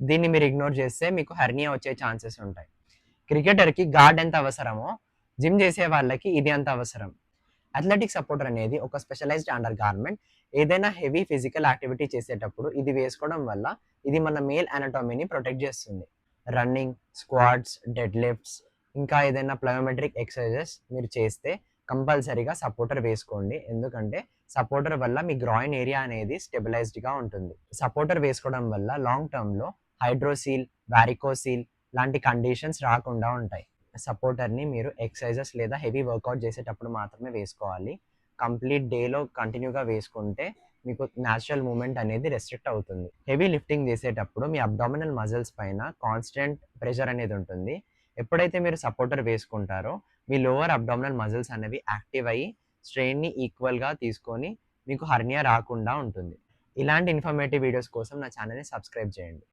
దీన్ని మీరు ఇగ్నోర్ చేస్తే మీకు హెర్నియా వచ్చే ఛాన్సెస్ ఉంటాయి. క్రికెటర్‌కి గార్డ్ ఎంత అవసరమో, జిమ్ చేసే వాళ్ళకి ఇది అంత అవసరం. అథ్లెటిక్ సపోర్టర్ అనేది ఒక స్పెషలైజ్డ్ అండర్ గార్మెంట్. ఏదైనా హెవీ ఫిజికల్ యాక్టివిటీ చేసేటప్పుడు ఇది వేసుకోవడం వల్ల ఇది మన మేల్ అనాటమీని ప్రొటెక్ట్ చేస్తుంది. రన్నింగ్, స్క్వాట్స్, డెడ్ లిఫ్ట్స్ ఇంకా ఏదైనా ప్లయోమెట్రిక్ ఎక్సర్సైజెస్ మీరు చేస్తే కంపల్సరీగా సపోర్టర్ వేసుకోండి. ఎందుకంటే సపోర్టర్ వల్ల మీ గ్రాయిన్ ఏరియా అనేది స్టెబిలైజ్డ్‌గా ఉంటుంది. సపోర్టర్ వేసుకోవడం వల్ల లాంగ్ టర్మ్‌లో హైడ్రోసీల్, వారికోసీల్ లాంటి కండిషన్స్ రాకుండా ఉంటాయి. సపోర్టర్‌ని మీరు ఎక్సర్సైజెస్ లేదా హెవీ వర్కౌట్ చేసేటప్పుడు మాత్రమే వేసుకోవాలి. కంప్లీట్ డేలో కంటిన్యూగా వేసుకుంటే మీకు న్యాచురల్ మూవ్‌మెంట్ అనేది రెస్ట్రిక్ట్ అవుతుంది. హెవీ లిఫ్టింగ్ చేసేటప్పుడు మీ అబ్డామినల్ మజిల్స్ పైన కాన్స్టెంట్ ప్రెషర్ అనేది ఉంటుంది. ఎప్పుడైతే మీరు సపోర్టర్ వేసుకుంటారో మీ లోవర్ అబ్డామినల్ మజిల్స్ అనేవి యాక్టివ్ అయ్యి స్ట్రెయిన్‌ని ఈక్వల్‌గా తీసుకొని మీకు హెర్నియా రాకుండా ఉంటుంది. ఇలాంటి ఇన్ఫర్మేటివ్ వీడియోస్ కోసం నా ఛానల్‌ని సబ్స్క్రైబ్ చేయండి.